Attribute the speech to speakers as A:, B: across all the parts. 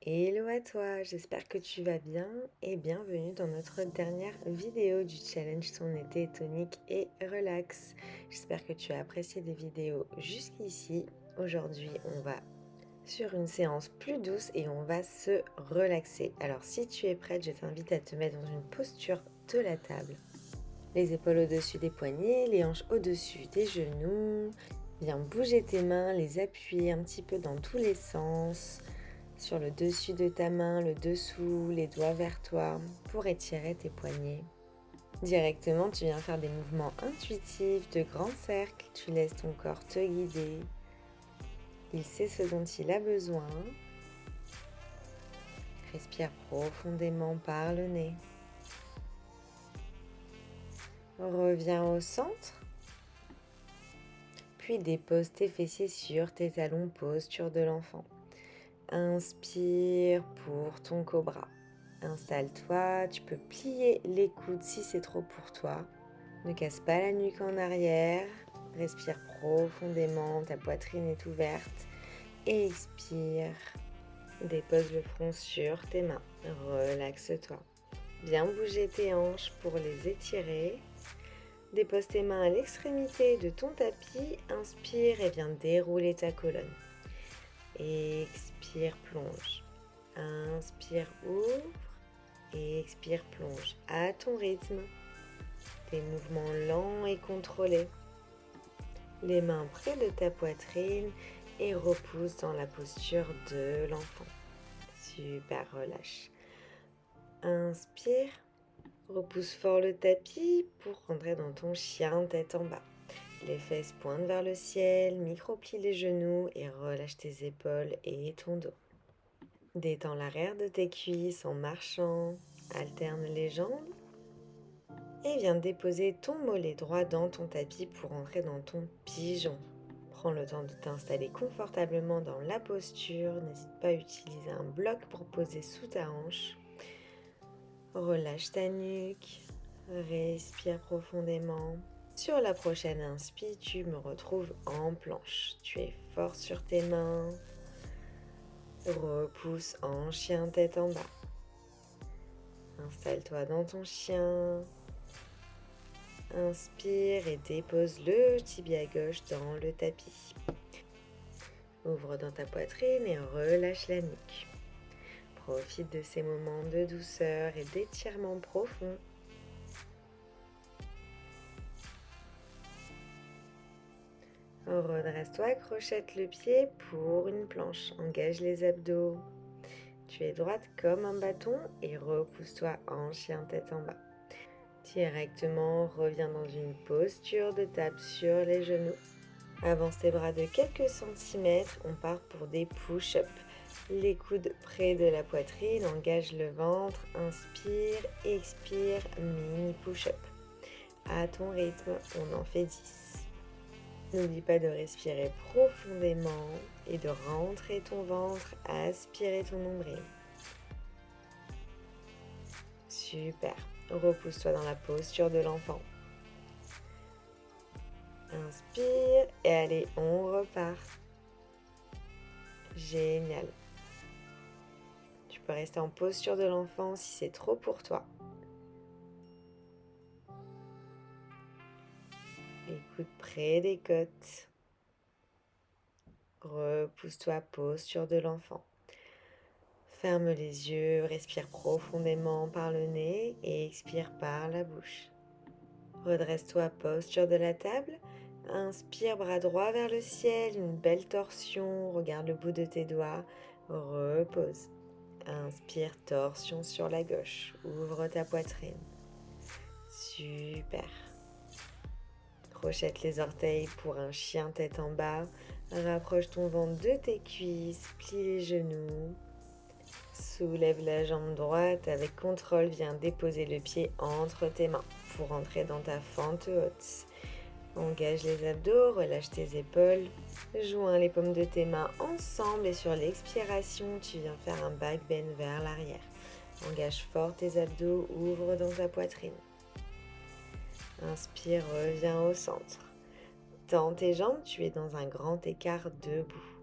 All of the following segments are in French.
A: Hello à toi, j'espère que tu vas bien et bienvenue dans notre dernière vidéo du challenge Ton été tonique et relax. J'espère que tu as apprécié les vidéos jusqu'ici. Aujourd'hui, on va sur une séance plus douce et on va se relaxer. Alors si tu es prête, je t'invite à te mettre dans une posture de la table. Les épaules au-dessus des poignets, les hanches au-dessus des genoux. Viens bouger tes mains, les appuyer un petit peu dans tous les sens. Sur le dessus de ta main, le dessous, les doigts vers toi pour étirer tes poignets. Directement, tu viens faire des mouvements intuitifs de grands cercles. Tu laisses ton corps te guider. Il sait ce dont il a besoin. Respire profondément par le nez. Reviens au centre. Puis dépose tes fessiers sur tes talons, posture de l'enfant. Inspire pour ton cobra. Installe-toi, tu peux plier les coudes si c'est trop pour toi. Ne casse pas la nuque en arrière. Respire profondément, ta poitrine est ouverte. Et expire. Dépose le front sur tes mains. Relaxe-toi. Viens bouger tes hanches pour les étirer. Dépose tes mains à l'extrémité de ton tapis. Inspire et viens dérouler ta colonne. Expire, plonge. Inspire, ouvre. Et expire, plonge. À ton rythme. Des mouvements lents et contrôlés. Les mains près de ta poitrine et repousse dans la posture de l'enfant. Super, relâche. Inspire. Repousse fort le tapis pour rentrer dans ton chien tête en bas. Les fesses pointent vers le ciel, micro-plie les genoux et relâche tes épaules et ton dos. Détends l'arrière de tes cuisses en marchant, alterne les jambes et viens déposer ton mollet droit dans ton tapis pour entrer dans ton pigeon. Prends le temps de t'installer confortablement dans la posture, n'hésite pas à utiliser un bloc pour poser sous ta hanche. Relâche ta nuque, respire profondément. Sur la prochaine inspire, tu me retrouves en planche. Tu es fort sur tes mains. Repousse en chien tête en bas. Installe-toi dans ton chien. Inspire et dépose le tibia gauche dans le tapis. Ouvre dans ta poitrine et relâche la nuque. Profite de ces moments de douceur et d'étirement profond. Redresse-toi, crochette le pied pour une planche. Engage les abdos. Tu es droite comme un bâton et repousse-toi en chien tête en bas. Directement, reviens dans une posture de table sur les genoux. Avance tes bras de quelques centimètres. On part pour des push-ups. Les coudes près de la poitrine, engage le ventre. Inspire, expire, mini push-up. À ton rythme, on en fait 10. N'oublie pas de respirer profondément et de rentrer ton ventre, aspirer ton nombril. Super. Repousse-toi dans la posture de l'enfant. Inspire et allez, on repart. Génial. Tu peux rester en posture de l'enfant si c'est trop pour toi. Les coudes près des côtes. Repousse-toi, posture de l'enfant. Ferme les yeux, respire profondément par le nez et expire par la bouche. Redresse-toi, posture de la table. Inspire, bras droit vers le ciel, une belle torsion. Regarde le bout de tes doigts. Repose. Inspire, torsion sur la gauche. Ouvre ta poitrine. Super. Crochette les orteils pour un chien tête en bas. Rapproche ton ventre de tes cuisses. Plie les genoux. Soulève la jambe droite. Avec contrôle, viens déposer le pied entre tes mains pour entrer dans ta fente haute. Engage les abdos, relâche tes épaules. Joins les paumes de tes mains ensemble et sur l'expiration, tu viens faire un back bend vers l'arrière. Engage fort tes abdos, ouvre dans ta poitrine. Inspire, reviens au centre. Tends tes jambes, tu es dans un grand écart debout.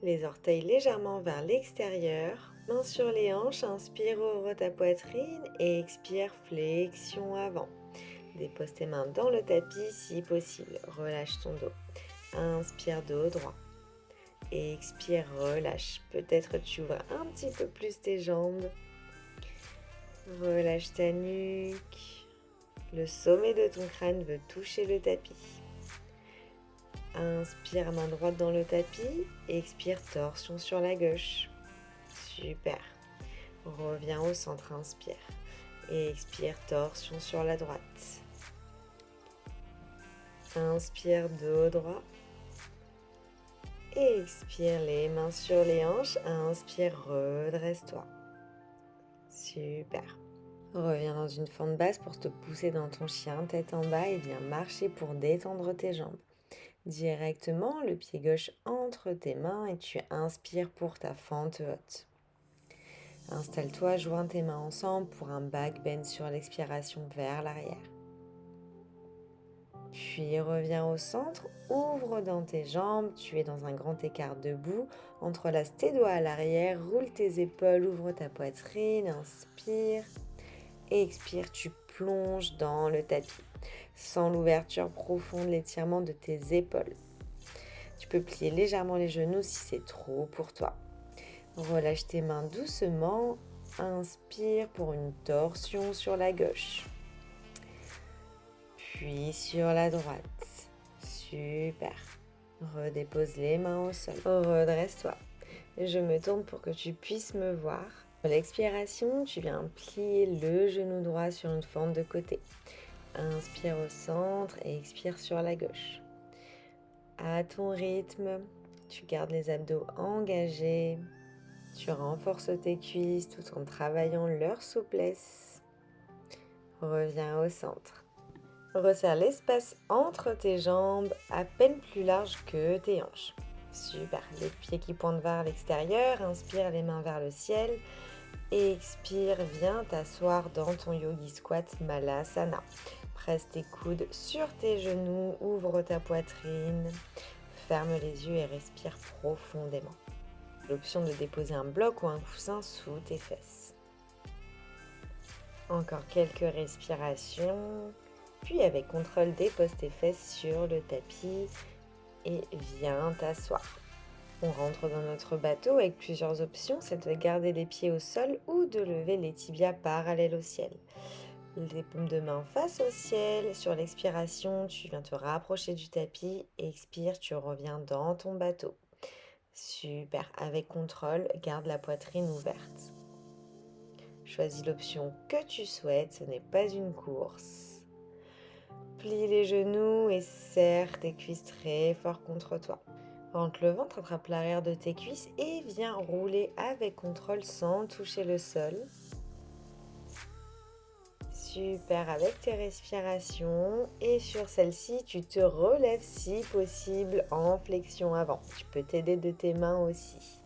A: Les orteils légèrement vers l'extérieur. Mains sur les hanches, inspire, ouvre ta poitrine et expire, flexion avant. Dépose tes mains dans le tapis si possible. Relâche ton dos. Inspire, dos droit. Et expire, relâche. Peut-être tu ouvres un petit peu plus tes jambes. Relâche ta nuque. Le sommet de ton crâne veut toucher le tapis. Inspire, main droite dans le tapis. Expire, torsion sur la gauche. Super. Reviens au centre, inspire. Et expire, torsion sur la droite. Inspire, dos droit. Et expire, les mains sur les hanches. Inspire, redresse-toi. Super. Reviens dans une fente basse pour te pousser dans ton chien, tête en bas, et viens marcher pour détendre tes jambes. Directement, le pied gauche entre tes mains et tu inspires pour ta fente haute. Installe-toi, joins tes mains ensemble pour un back bend sur l'expiration vers l'arrière. Puis reviens au centre, ouvre dans tes jambes, tu es dans un grand écart debout, entrelace tes doigts à l'arrière, roule tes épaules, ouvre ta poitrine, inspire et expire, tu plonges dans le tapis. Sens l'ouverture profonde, l'étirement de tes épaules. Tu peux plier légèrement les genoux si c'est trop pour toi. Relâche tes mains doucement, inspire pour une torsion sur la gauche. Puis sur la droite. Super. Redépose les mains au sol. Redresse-toi. Je me tourne pour que tu puisses me voir. À l'expiration, tu viens plier le genou droit sur une fente de côté. Inspire au centre et expire sur la gauche. À ton rythme, tu gardes les abdos engagés. Tu renforces tes cuisses tout en travaillant leur souplesse. Reviens au centre. Resserre l'espace entre tes jambes, à peine plus large que tes hanches. Super, les pieds qui pointent vers l'extérieur, inspire les mains vers le ciel et expire, viens t'asseoir dans ton Yogi Squat Malasana. Presse tes coudes sur tes genoux, ouvre ta poitrine, ferme les yeux et respire profondément. L'option de déposer un bloc ou un coussin sous tes fesses. Encore quelques respirations. Puis avec contrôle, dépose tes fesses sur le tapis et viens t'asseoir. On rentre dans notre bateau avec plusieurs options, c'est de garder les pieds au sol ou de lever les tibias parallèles au ciel. Les paumes de main face au ciel. Sur l'expiration, tu viens te rapprocher du tapis. Expire, tu reviens dans ton bateau. Super, avec contrôle, garde la poitrine ouverte. Choisis l'option que tu souhaites, ce n'est pas une course. Plie les genoux et serre tes cuisses très fort contre toi. Rentre le ventre, attrape l'arrière de tes cuisses et viens rouler avec contrôle sans toucher le sol. Super, avec tes respirations. Et sur celle-ci, tu te relèves si possible en flexion avant. Tu peux t'aider de tes mains aussi.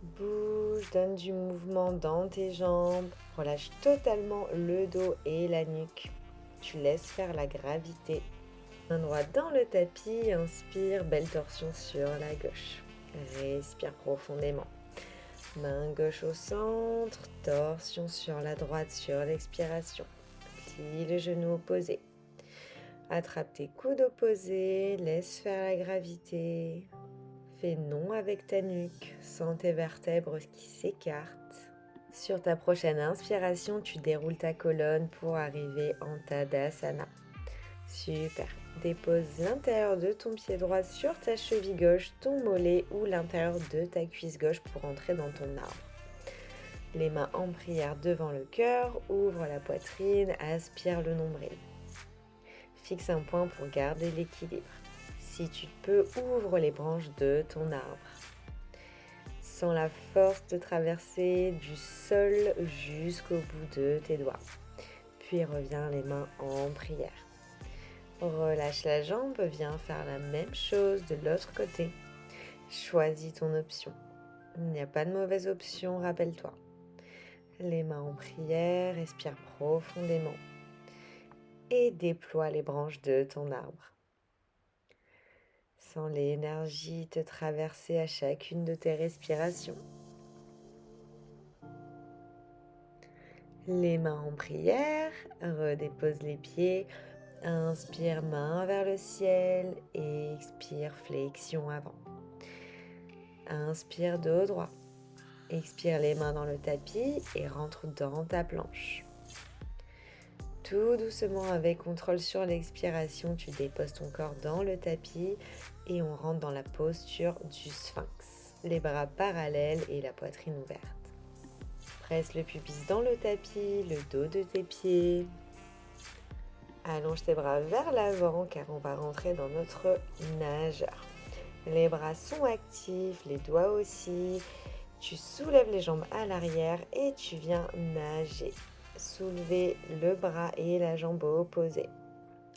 A: Bouge, donne du mouvement dans tes jambes. Relâche totalement le dos et la nuque. Tu laisses faire la gravité. Main droite dans le tapis, inspire, belle torsion sur la gauche. Respire profondément. Main gauche au centre, torsion sur la droite sur l'expiration. Plie le genou opposé. Attrape tes coudes opposés, laisse faire la gravité. Fais non avec ta nuque, sens tes vertèbres qui s'écartent. Sur ta prochaine inspiration, tu déroules ta colonne pour arriver en Tadasana. Super. Dépose l'intérieur de ton pied droit sur ta cheville gauche, ton mollet ou l'intérieur de ta cuisse gauche pour entrer dans ton arbre. Les mains en prière devant le cœur, ouvre la poitrine, aspire le nombril. Fixe un point pour garder l'équilibre. Si tu peux, ouvre les branches de ton arbre. Sens la force de traverser du sol jusqu'au bout de tes doigts. Puis reviens les mains en prière. Relâche la jambe, viens faire la même chose de l'autre côté. Choisis ton option. Il n'y a pas de mauvaise option, rappelle-toi. Les mains en prière, respire profondément. Et déploie les branches de ton arbre. Sens l'énergie te traverser à chacune de tes respirations. Les mains en prière, redépose les pieds, inspire main vers le ciel et expire flexion avant. Inspire dos droit, expire les mains dans le tapis et rentre dans ta planche. Tout doucement avec contrôle sur l'expiration, tu déposes ton corps dans le tapis et on rentre dans la posture du sphinx. Les bras parallèles et la poitrine ouverte. Presse le pubis dans le tapis, le dos de tes pieds. Allonge tes bras vers l'avant car on va rentrer dans notre nageur. Les bras sont actifs, les doigts aussi. Tu soulèves les jambes à l'arrière et tu viens nager. Soulever le bras et la jambe opposée.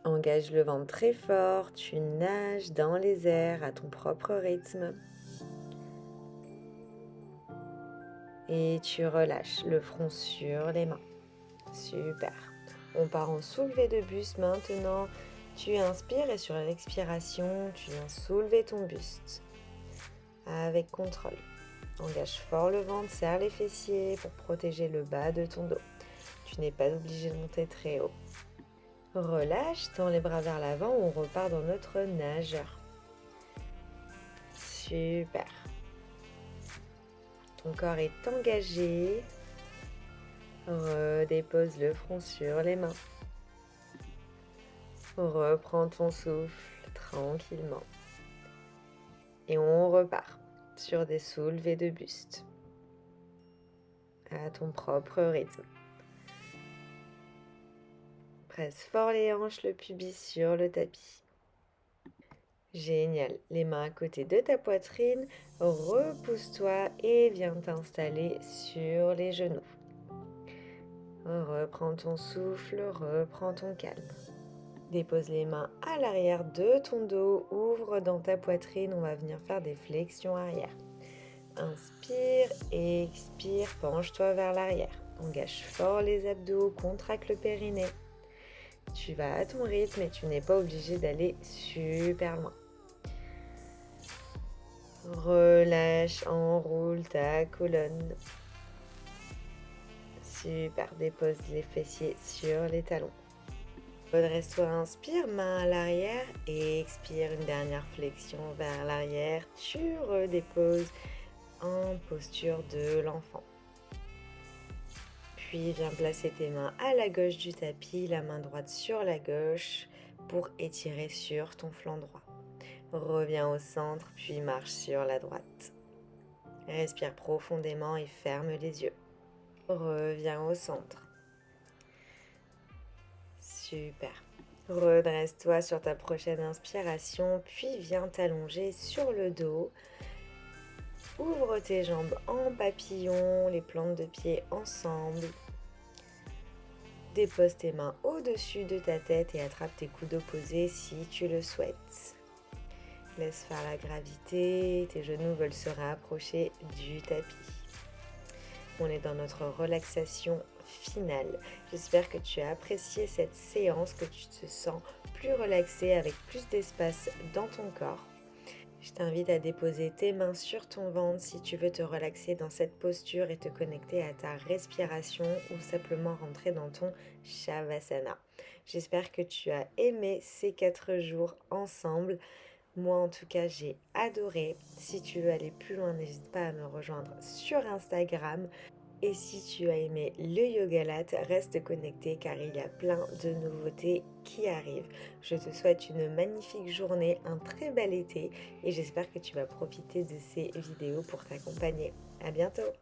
A: Engage le ventre très fort, tu nages dans les airs à ton propre rythme. Et tu relâches le front sur les mains. Super. On part en soulevé de buste maintenant. Tu inspires et sur l'expiration, tu viens soulever ton buste. Avec contrôle. Engage fort le ventre, serre les fessiers pour protéger le bas de ton dos. Tu n'es pas obligé de monter très haut. Relâche, tends les bras vers l'avant, on repart dans notre nageur. Super. Ton corps est engagé. Redépose le front sur les mains. Reprends ton souffle tranquillement. Et on repart sur des soulevés de buste. À ton propre rythme. Presse fort les hanches, le pubis sur le tapis. Génial. Les mains à côté de ta poitrine. Repousse-toi et viens t'installer sur les genoux. Reprends ton souffle, reprends ton calme. Dépose les mains à l'arrière de ton dos, ouvre dans ta poitrine, on va venir faire des flexions arrière. Inspire, expire, penche-toi vers l'arrière. Engage fort les abdos, contracte le périnée. Tu vas à ton rythme et tu n'es pas obligé d'aller super loin. Relâche, enroule ta colonne. Super, dépose les fessiers sur les talons. Redresse-toi, inspire, main à l'arrière et expire une dernière flexion vers l'arrière. Tu redéposes en posture de l'enfant. Puis viens placer tes mains à la gauche du tapis, la main droite sur la gauche pour étirer sur ton flanc droit. Reviens au centre, puis marche sur la droite. Respire profondément et ferme les yeux. Reviens au centre. Super. Redresse-toi sur ta prochaine inspiration, puis viens t'allonger sur le dos. Ouvre tes jambes en papillon, les plantes de pied ensemble. Dépose tes mains au-dessus de ta tête et attrape tes coudes opposés si tu le souhaites. Laisse faire la gravité, tes genoux veulent se rapprocher du tapis. On est dans notre relaxation finale. J'espère que tu as apprécié cette séance, que tu te sens plus relaxé avec plus d'espace dans ton corps. Je t'invite à déposer tes mains sur ton ventre si tu veux te relaxer dans cette posture et te connecter à ta respiration ou simplement rentrer dans ton Shavasana. J'espère que tu as aimé ces 4 jours ensemble. Moi, en tout cas, j'ai adoré. Si tu veux aller plus loin, n'hésite pas à me rejoindre sur Instagram. Et si tu as aimé le Yoga Latte, reste connecté car il y a plein de nouveautés qui arrivent. Je te souhaite une magnifique journée, un très bel été et j'espère que tu vas profiter de ces vidéos pour t'accompagner. À bientôt!